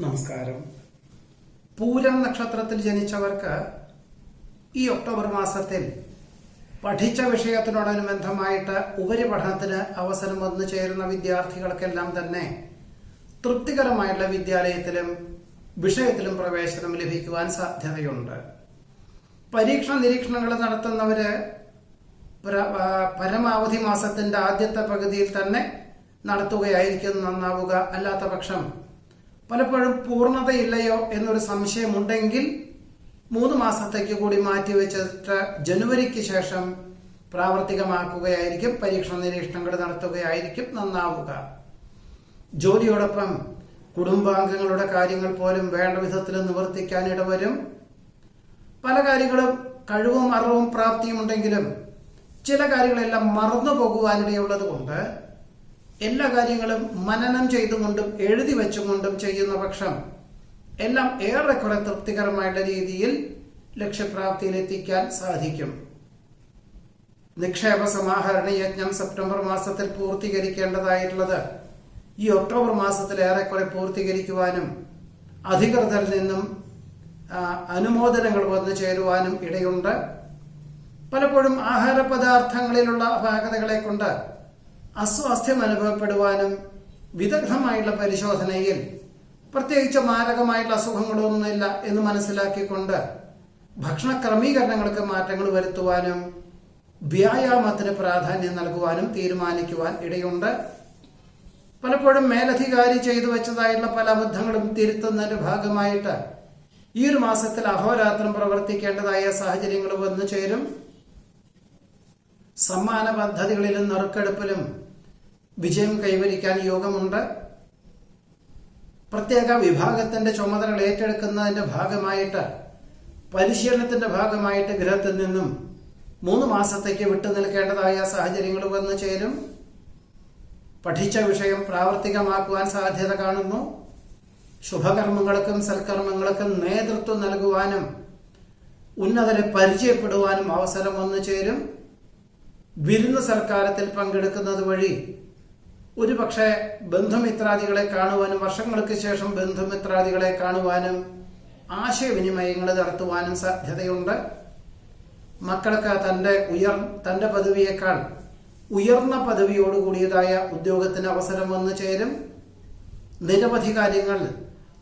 നമസ്കാരം. പൂരം നക്ഷത്രത്തിൽ ജനിച്ചവർക്ക് ഈ ഒക്ടോബർ മാസത്തിൽ പഠിച്ച വിഷയത്തിനോടനുബന്ധമായിട്ട് ഉപരിപഠനത്തിന് അവസരം വന്നു ചേരുന്ന വിദ്യാർത്ഥികൾക്കെല്ലാം തന്നെ തൃപ്തികരമായിട്ടുള്ള വിദ്യാലയത്തിലും വിഷയത്തിലും പ്രവേശനം ലഭിക്കുവാൻ സാധ്യതയുണ്ട്. പരീക്ഷണ നിരീക്ഷണങ്ങൾ നടത്തുന്നവര് പരമാവധി മാസത്തിന്റെ ആദ്യത്തെ പകുതിയിൽ തന്നെ നടത്തുകയായിരിക്കും നന്നാവുക. അല്ലാത്ത പക്ഷം പലപ്പോഴും പൂർണ്ണതയില്ലയോ എന്നൊരു സംശയമുണ്ടെങ്കിൽ 3 മാസത്തേക്ക് കൂടി മാറ്റിവെച്ചിട്ട് ജനുവരിക്ക് ശേഷം പ്രാവർത്തികമാക്കുകയായിരിക്കും, പരീക്ഷണ നിരീക്ഷണങ്ങൾ നടത്തുകയായിരിക്കും നന്നാവുക. ജോലിയോടൊപ്പം കുടുംബാംഗങ്ങളുടെ കാര്യങ്ങൾ പോലും വേണ്ട വിധത്തിൽ നിവർത്തിക്കാൻ ഇടവരും. പല കാര്യങ്ങളും കഴിവും അറിവും പ്രാപ്തിയും ഉണ്ടെങ്കിലും ചില കാര്യങ്ങളെല്ലാം മറന്നു പോകുവാനിടയുള്ളത് കൊണ്ട് എല്ലാ കാര്യങ്ങളും മനനം ചെയ്തുകൊണ്ടും എഴുതി വെച്ചുകൊണ്ടും ചെയ്യുന്ന പക്ഷം എല്ലാം ഏറെക്കുറെ തൃപ്തികരമായിട്ടുള്ള രീതിയിൽ ലക്ഷ്യപ്രാപ്തിയിലെത്തിക്കാൻ സാധിക്കും. നിക്ഷേപ സമാഹരണ യജ്ഞം സെപ്റ്റംബർ മാസത്തിൽ പൂർത്തീകരിക്കേണ്ടതായിട്ടുള്ളത് ഈ ഒക്ടോബർ മാസത്തിൽ ഏറെക്കുറെ പൂർത്തീകരിക്കുവാനും അധികൃതരിൽ നിന്നും അനുമോദനങ്ങൾ വന്നു ചേരുവാനും ഇടയുണ്ട്. പലപ്പോഴും ആഹാര പദാർത്ഥങ്ങളിലുള്ള അപാകതകളെ കൊണ്ട് അസ്വാസ്ഥ്യം അനുഭവപ്പെടുവാനും വിദഗ്ധമായിട്ടുള്ള പരിശോധനയിൽ പ്രത്യേകിച്ച് മാരകമായിട്ടുള്ള അസുഖങ്ങളൊന്നുമില്ല എന്ന് മനസ്സിലാക്കിക്കൊണ്ട് ഭക്ഷണ ക്രമീകരണങ്ങൾക്ക് മാറ്റങ്ങൾ വരുത്തുവാനും വ്യായാമത്തിന് പ്രാധാന്യം നൽകുവാനും തീരുമാനിക്കുവാൻ ഇടയുണ്ട്. പലപ്പോഴും മേലധികാരി ചെയ്തു വെച്ചതായിട്ടുള്ള പല അബദ്ധങ്ങളും തിരുത്തുന്നതിന്റെ ഭാഗമായിട്ട് ഈ ഒരു മാസത്തിൽ അഹോരാത്രം പ്രവർത്തിക്കേണ്ടതായ സാഹചര്യങ്ങൾ വന്നു ചേരും. സമ്മാന പദ്ധതികളിലും നറുക്കെടുപ്പിലും വിജയം കൈവരിക്കാൻ യോഗമുണ്ട്. പ്രത്യേക വിഭാഗത്തിന്റെ ചുമതലകൾ ഏറ്റെടുക്കുന്നതിന്റെ ഭാഗമായിട്ട് പരിശീലനത്തിന്റെ ഭാഗമായിട്ട് ഗൃഹത്തിൽ നിന്നും 3 മാസത്തേക്ക് വിട്ടു നിൽക്കേണ്ടതായ സാഹചര്യങ്ങൾ വന്നു ചേരും. പഠിച്ച വിഷയം പ്രാവർത്തികമാക്കുവാൻ സാധ്യത കാണുന്നു. ശുഭകർമ്മങ്ങൾക്കും സൽക്കർമ്മങ്ങൾക്കും നേതൃത്വം നൽകുവാനും ഉന്നതരെ പരിചയപ്പെടുവാനും അവസരം വന്നു ചേരും. വിരുന്ന് സൽക്കാരത്തിൽ പങ്കെടുക്കുന്നത് വഴി ഒരുപക്ഷെ ബന്ധുമിത്രാദികളെ കാണുവാനും വർഷങ്ങൾക്ക് ശേഷം ബന്ധുമിത്രാദികളെ കാണുവാനും ആശയവിനിമയങ്ങൾ നടത്തുവാനും സാധ്യതയുണ്ട്. മക്കൾക്ക് തന്റെ പദവിയേക്കാൾ ഉയർന്ന പദവിയോടുകൂടിയതായ ഉദ്യോഗത്തിന് അവസരം വന്നു ചേരും. നിരവധി കാര്യങ്ങൾ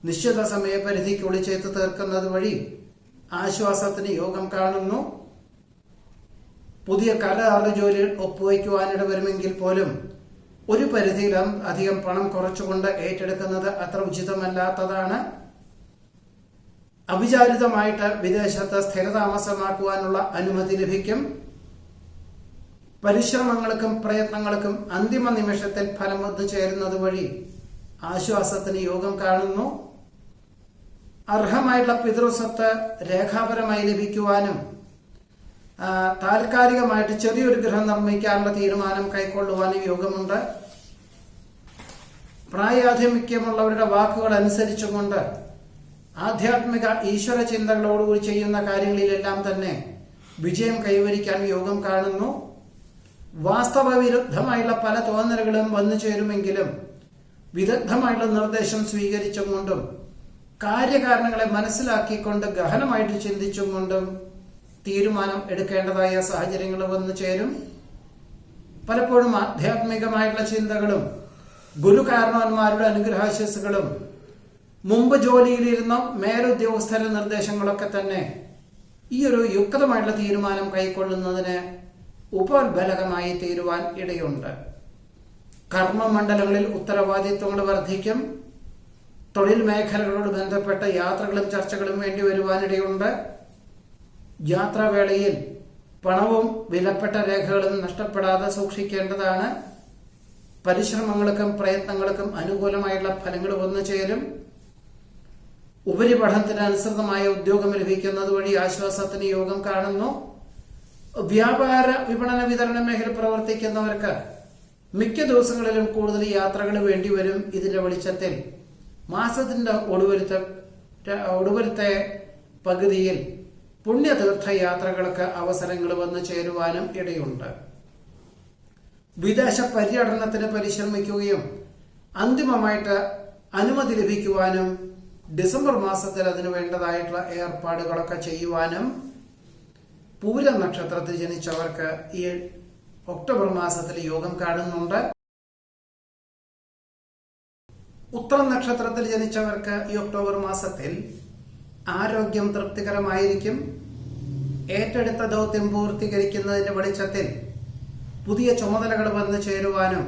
നിശ്ചിത സമയപരിധിക്കുള്ളിൽ ചെയ്തു തീർക്കുന്നത് വഴി ആശ്വാസത്തിന് യോഗം കാണുന്നു. പുതിയ കരാർ ജോലിയിൽ ഒപ്പുവയ്ക്കുവാനിട വരുമെങ്കിൽ പോലും ഒരു പരിധിയിലും അധികം പണം കുറച്ചുകൊണ്ട് ഏറ്റെടുക്കുന്നത് അത്ര ഉചിതമല്ലാത്തതാണ്. അവിചാരിതമായിട്ട് വിദേശത്ത് സ്ഥിരതാമസമാക്കുവാനുള്ള അനുമതി ലഭിക്കും. പരിശ്രമങ്ങൾക്കും പ്രയത്നങ്ങൾക്കും അന്തിമ നിമിഷത്തിൽ ഫലം വന്നു ചേരുന്നത് വഴി ആശ്വാസത്തിന് യോഗം കാണുന്നു. അർഹമായിട്ടുള്ള പിതൃസ്വത്ത് രേഖാപരമായി ലഭിക്കുവാനും താൽക്കാലികമായിട്ട് ചെറിയൊരു ഗൃഹം നിർമ്മിക്കാനുള്ള തീരുമാനം കൈക്കൊള്ളുവാനും യോഗമുണ്ട്. പ്രായാധിക്യമുള്ളവരുടെ വാക്കുകൾ അനുസരിച്ചുകൊണ്ട് ആധ്യാത്മിക ഈശ്വര ചിന്തകളോടുകൂടി ചെയ്യുന്ന കാര്യങ്ങളിലെല്ലാം തന്നെ വിജയം കൈവരിക്കാൻ യോഗം കാണുന്നു. വാസ്തവവിരുദ്ധമായുള്ള പല തോന്നലുകളും വന്നു ചേരുമെങ്കിലും വിദഗ്ധമായുള്ള നിർദ്ദേശം സ്വീകരിച്ചും കൊണ്ടും കാര്യകാരണങ്ങളെ മനസ്സിലാക്കിക്കൊണ്ട് ഗഹനമായിട്ട് ചിന്തിച്ചും കൊണ്ടും തീരുമാനം എടുക്കേണ്ടതായ സാഹചര്യങ്ങൾ വന്നു ചേരും. പലപ്പോഴും ആധ്യാത്മികമായിട്ടുള്ള ചിന്തകളും ഗുരുകാരണവന്മാരുടെ അനുഗ്രഹാശിസുകളും മുമ്പ് ജോലിയിലിരുന്ന മേലുദ്യോഗസ്ഥരുടെ നിർദ്ദേശങ്ങളൊക്കെ തന്നെ ഈ ഒരു യുക്തമായിട്ടുള്ള തീരുമാനം കൈക്കൊള്ളുന്നതിന് ഉപോത്ബലകമായി തീരുവാൻ ഇടയുണ്ട്. കർമ്മമണ്ഡലങ്ങളിൽ ഉത്തരവാദിത്വങ്ങൾ വർദ്ധിക്കും. തൊഴിൽ മേഖലകളോട് ബന്ധപ്പെട്ട യാത്രകളും ചർച്ചകളും വേണ്ടി വരുവാനിടയുണ്ട്. യാത്രാവേളയിൽ പണവും വിലപ്പെട്ട രേഖകളും നഷ്ടപ്പെടാതെ സൂക്ഷിക്കേണ്ടതാണ്. പരിശ്രമങ്ങൾക്കും പ്രയത്നങ്ങൾക്കും അനുകൂലമായുള്ള ഫലങ്ങൾ വന്നു ചേരും. ഉപരിപഠനത്തിന് അനുസൃതമായ ഉദ്യോഗം ലഭിക്കുന്നത് വഴി ആശ്വാസത്തിന് യോഗം കാണുന്നു. വ്യാപാര വിപണന വിതരണ മേഖല പ്രവർത്തിക്കുന്നവർക്ക് മിക്ക ദിവസങ്ങളിലും കൂടുതൽ യാത്രകൾ വേണ്ടിവരും. ഇതിന്റെ വെളിച്ചത്തിൽ മാസത്തിന്റെ ഒടുവിലത്തെ പകുതിയിൽ പുണ്യതീർത്ഥയാത്രകൾക്ക് അവസരങ്ങൾ വന്നു ചേരുവാനും ഇടയുണ്ട്. വിദേശ പര്യടനത്തിന് പരിശ്രമിക്കുകയും അന്തിമമായിട്ട് അനുമതി ലഭിക്കുവാനും ഡിസംബർ മാസത്തിൽ അതിന് വേണ്ടതായിട്ടുള്ള ഏർപ്പാടുകളൊക്കെ ചെയ്യുവാനും പൂരം നക്ഷത്രത്തിൽ ജനിച്ചവർക്ക് ഈ ഒക്ടോബർ മാസത്തിൽ യോഗം കാണുന്നുണ്ട്. ഉത്രം നക്ഷത്രത്തിൽ ജനിച്ചവർക്ക് ഈ ഒക്ടോബർ മാസത്തിൽ ആരോഗ്യം തൃപ്തികരമായിരിക്കും. ഏറ്റെടുത്ത ദൗത്യം പൂർത്തീകരിക്കുന്നതിന്റെ വെളിച്ചത്തിൽ പുതിയ ചുമതലകൾ വന്നു ചേരുവാനും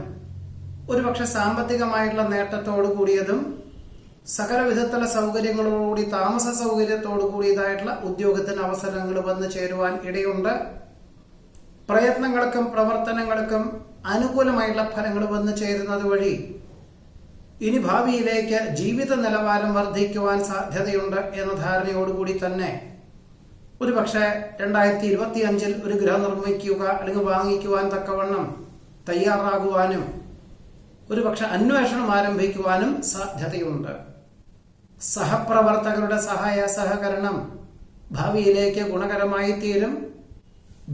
ഒരുപക്ഷെ സാമ്പത്തികമായിട്ടുള്ള നേട്ടത്തോടു കൂടിയതും സകല വിധത്തിലുള്ള സൗകര്യങ്ങളോടുകൂടി താമസ സൗകര്യത്തോടു കൂടിയതായിട്ടുള്ള ഉദ്യോഗത്തിന് അവസരങ്ങൾ വന്നു ചേരുവാൻ ഇടയുണ്ട്. പ്രയത്നങ്ങൾക്കും പ്രവർത്തനങ്ങൾക്കും അനുകൂലമായിട്ടുള്ള ഫലങ്ങൾ വന്നു ചേരുന്നത് വഴി ഇനി ഭാവിയിലേക്ക് ജീവിത നിലവാരം വർദ്ധിക്കുവാൻ സാധ്യതയുണ്ട് എന്ന ധാരണയോടുകൂടി തന്നെ ഒരുപക്ഷെ 2025 ഒരു ഗൃഹം നിർമ്മിക്കുക അല്ലെങ്കിൽ വാങ്ങിക്കുവാൻ തക്കവണ്ണം തയ്യാറാകുവാനും ഒരുപക്ഷെ അന്വേഷണം ആരംഭിക്കുവാനും സാധ്യതയുണ്ട്. സഹപ്രവർത്തകരുടെ സഹായ സഹകരണം ഭാവിയിലേക്ക് ഗുണകരമായി തീരും.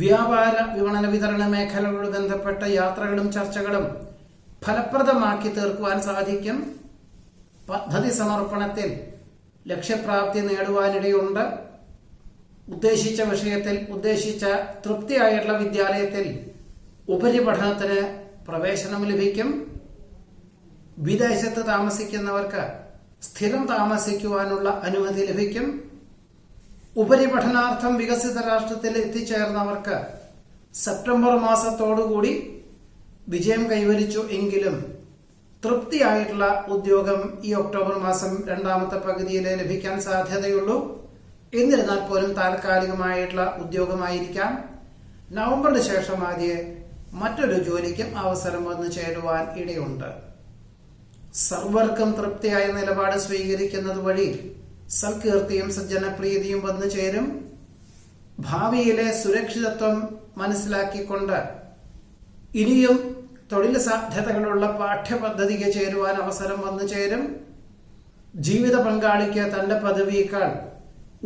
വ്യാപാര വിപണന വിതരണ മേഖലകളോട് ബന്ധപ്പെട്ട യാത്രകളും ചർച്ചകളും ഫലപ്രദമാക്കി തീർക്കുവാൻ സാധിക്കും. പദ്ധതി സമർപ്പണത്തിൽ ലക്ഷ്യപ്രാപ്തി നേടുവാനിടയുണ്ട്. ഉദ്ദേശിച്ച വിഷയത്തിൽ ഉദ്ദേശിച്ച തൃപ്തിയായിട്ടുള്ള വിദ്യാലയത്തിൽ ഉപരിപഠനത്തിന് പ്രവേശനം ലഭിക്കും. വിദേശത്ത് താമസിക്കുന്നവർക്ക് സ്ഥിരം താമസിക്കുവാനുള്ള അനുമതി ലഭിക്കും. ഉപരിപഠനാർത്ഥം വികസിത രാഷ്ട്രത്തിൽ എത്തിച്ചേർന്നവർക്ക് സെപ്റ്റംബർ മാസത്തോടുകൂടി വിജയം കൈവരിച്ചു എങ്കിലും തൃപ്തിയായിട്ടുള്ള ഉദ്യോഗം ഈ ഒക്ടോബർ മാസം രണ്ടാമത്തെ പകുതിയിലെ ലഭിക്കാൻ സാധ്യതയുള്ളൂ. എന്നിരുന്നാൽ പോലും താൽക്കാലികമായിട്ടുള്ള ഉദ്യോഗമായിരിക്കാം. നവംബറിന് ശേഷം ആദ്യം മറ്റൊരു ജോലിക്കും അവസരം വന്നു ചേരുവാൻ ഇടയുണ്ട്. സർവർക്കും തൃപ്തിയായ നിലപാട് സ്വീകരിക്കുന്നത് വഴി സൽകീർത്തിയും സജ്ജനപ്രീതിയും വന്നു ചേരും. ഭാവിയിലെ സുരക്ഷിതത്വം മനസ്സിലാക്കിക്കൊണ്ട് ഇനിയും തൊഴിൽ സാധ്യതകളുള്ള പാഠ്യപദ്ധതിക്ക് ചേരുവാൻ അവസരം വന്നു ചേരും. ജീവിത പങ്കാളിക്ക് തന്റെ പദവിയേക്കാൾ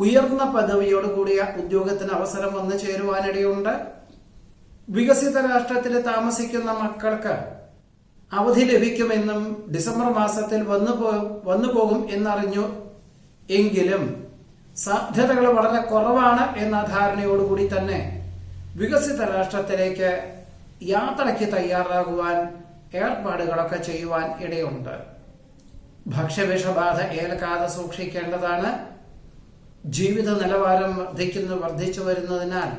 ഉയർന്ന പദവിയോട് കൂടിയ ഉദ്യോഗത്തിന് അവസരം വന്നു ചേരുവാനിടയുണ്ട്. വികസിത രാഷ്ട്രത്തിൽ താമസിക്കുന്ന മക്കൾക്ക് അവധി ലഭിക്കുമെന്നും ഡിസംബർ മാസത്തിൽ വന്നു പോകും എന്നറിഞ്ഞു എങ്കിലും സാധ്യതകൾ വളരെ കുറവാണ് എന്ന ധാരണയോടുകൂടി തന്നെ വികസിത രാഷ്ട്രത്തിലേക്ക് യാത്രയ്ക്ക് തയ്യാറാകുവാൻ ഏർപ്പാടുകളൊക്കെ ചെയ്യുവാൻ ഇടയുണ്ട്. ഭക്ഷ്യവിഷബാധ ഏൽക്കാതെ സൂക്ഷിക്കേണ്ടതാണ്. ജീവിത നിലവാരം വർദ്ധിച്ചു വരുന്നതിനാൽ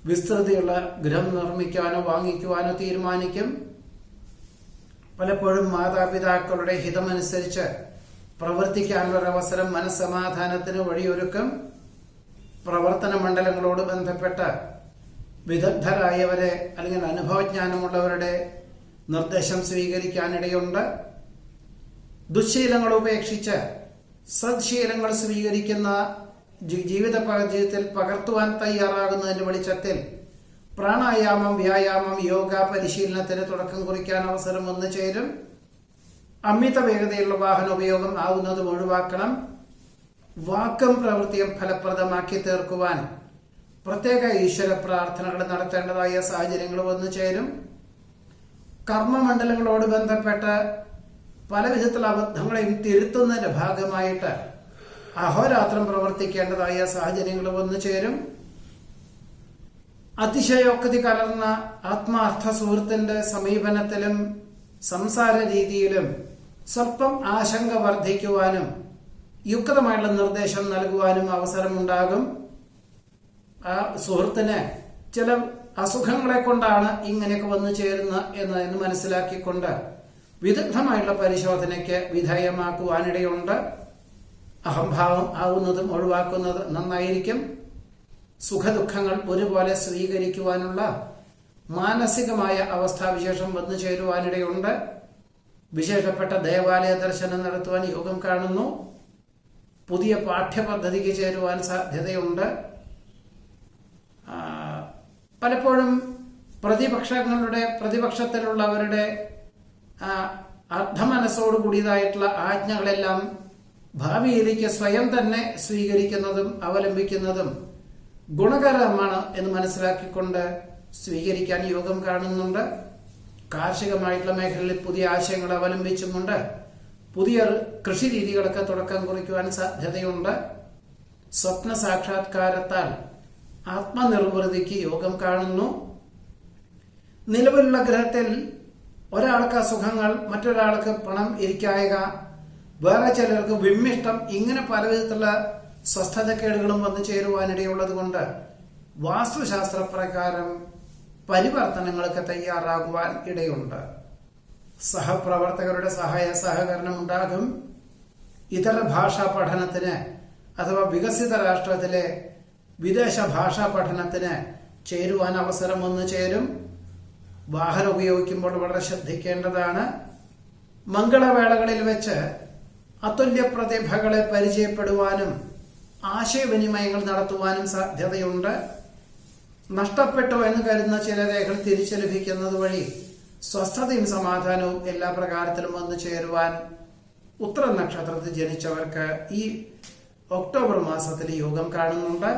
വിസ്തൃതിയുള്ള ഗൃഹം നിർമ്മിക്കാനോ വാങ്ങിക്കുവാനോ തീരുമാനിക്കും. പലപ്പോഴും മാതാപിതാക്കളുടെ ഹിതമനുസരിച്ച് പ്രവർത്തിക്കാനുള്ള അവസരം മനസ്സമാധാനത്തിന് വഴിയൊരുക്കും. പ്രവർത്തന മണ്ഡലങ്ങളോട് ബന്ധപ്പെട്ട വിദഗ്ധരായവരെ അല്ലെങ്കിൽ അനുഭവജ്ഞാനമുള്ളവരുടെ നിർദ്ദേശം സ്വീകരിക്കാനിടയുണ്ട്. ദുശ്ശീലങ്ങൾ ഉപേക്ഷിച്ച് സദ്ശീലങ്ങൾ സ്വീകരിക്കുന്ന ജീവിത പദ്ധതിയിൽ പകർത്തുവാൻ തയ്യാറാകുന്നതിന്റെ വെളിച്ചത്തിൽ പ്രാണായാമം, വ്യായാമം, യോഗ പരിശീലനത്തിന് തുടക്കം കുറിക്കാൻ അവസരം വന്നു ചേരും. അമിത വേഗതയുള്ള വാഹന ഉപയോഗം ആവുന്നതും ഒഴിവാക്കണം. വാക്കും പ്രവൃത്തിയും ഫലപ്രദമാക്കി തീർക്കുവാൻ പ്രത്യേക ഈശ്വര പ്രാർത്ഥനകൾ നടത്തേണ്ടതായ സാഹചര്യങ്ങൾ വന്നു ചേരും. കർമ്മമണ്ഡലങ്ങളോട് ബന്ധപ്പെട്ട് പല വിധത്തിലുള്ള അബദ്ധങ്ങളെയും തിരുത്തുന്നതിന്റെ ഭാഗമായിട്ട് അഹോരാത്രം പ്രവർത്തിക്കേണ്ടതായ സാഹചര്യങ്ങൾ വന്നു ചേരും. അതിശയോക്തി കലർന്ന ആത്മാർത്ഥ സുഹൃത്തിന്റെ സമീപനത്തിലും സംസാര രീതിയിലും സ്വല്പം ആശങ്ക വർദ്ധിക്കുവാനും യുക്തമായുള്ള നിർദ്ദേശം നൽകുവാനും അവസരമുണ്ടാകും. ആ സുഹൃത്തിന് ചില അസുഖങ്ങളെ കൊണ്ടാണ് ഇങ്ങനെയൊക്കെ വന്നു ചേരുന്നത് എന്ന് മനസ്സിലാക്കിക്കൊണ്ട് വിദഗ്ധമായുള്ള പരിശോധനയ്ക്ക് വിധേയമാക്കുവാനിടയുണ്ട്. അഹംഭാവം ആവുന്നതും ഒഴിവാക്കുന്നത് നന്നായിരിക്കും. സുഖദുഃഖങ്ങൾ ഒരുപോലെ സ്വീകരിക്കുവാനുള്ള മാനസികമായ അവസ്ഥാവിശേഷം വന്നു ചേരുവാനിടയുണ്ട്. വിശേഷപ്പെട്ട ദേവാലയ ദർശനം നടത്തുവാൻ യോഗം കാണുന്നു. പുതിയ പാഠ്യപദ്ധതിക്ക് ചേരുവാൻ സാധ്യതയുണ്ട്. പലപ്പോഴും പ്രതിപക്ഷത്തിലുള്ളവരുടെ അർദ്ധമനസ്സോടു കൂടിയതായിട്ടുള്ള ആജ്ഞകളെല്ലാം ഭാവിയിലേക്ക് സ്വയം തന്നെ സ്വീകരിക്കുന്നതും അവലംബിക്കുന്നതും ഗുണകരമാണ് എന്ന് മനസ്സിലാക്കിക്കൊണ്ട് സ്വീകരിക്കാൻ യോഗം കാണുന്നുണ്ട്. കാർഷികമായിട്ടുള്ള മേഖലയിൽ പുതിയ ആശയങ്ങൾ അവലംബിച്ചുകൊണ്ട് പുതിയ കൃഷി രീതികൾക്ക് തുടക്കം കുറിക്കുവാൻ സാധ്യതയുണ്ട്. സ്വപ്ന സാക്ഷാത്കാരത്താൽ ആത്മനിർവൃതിക്ക് യോഗം കാണുന്നു. നിലവിലുള്ള ഗ്രഹത്തിൽ ഒരാൾക്ക് അസുഖങ്ങൾ, മറ്റൊരാൾക്ക് പണം ഇരിക്കായക, വേറെ ചിലർക്ക് വിമ്മിഷ്ടം, ഇങ്ങനെ പലവിധത്തിലുള്ള സ്വസ്ഥതക്കേടുകളും വന്നു ചേരുവാനിടയുള്ളത് കൊണ്ട് വാസ്തുശാസ്ത്രപ്രകാരം പരിവർത്തനങ്ങൾക്ക് തയ്യാറാകുവാൻ ഇടയുണ്ട്. സഹപ്രവർത്തകരുടെ സഹായ സഹകരണം ഉണ്ടാകും. ഇതര ഭാഷാ പഠനത്തിന് അഥവാ വികസിത രാഷ്ട്രത്തിലെ വിദേശ ഭാഷാ പഠനത്തിന് ചേരുവാൻ അവസരം വന്നു ചേരും. വാഹനം ഉപയോഗിക്കുമ്പോൾ വളരെ ശ്രദ്ധിക്കേണ്ടതാണ്. മംഗളവേളകളിൽ വെച്ച് അതുല്യ പ്രതിഭകളെ പരിചയപ്പെടുവാനും ആശയവിനിമയങ്ങൾ നടത്തുവാനും സാധ്യതയുണ്ട്. നഷ്ടപ്പെട്ടു എന്ന് കരുതുന്ന ചില രേഖകൾ തിരിച്ചു ലഭിക്കുന്നത് വഴി സ്വസ്ഥതയും സമാധാനവും എല്ലാ പ്രകാരത്തിലും വന്നു ചേരുവാൻ ഉത്തര നക്ഷത്രത്തിൽ ജനിച്ചവർക്ക് ഈ ഒക്ടോബർ മാസത്തിൽ യോഗം കാണുന്നുണ്ട്.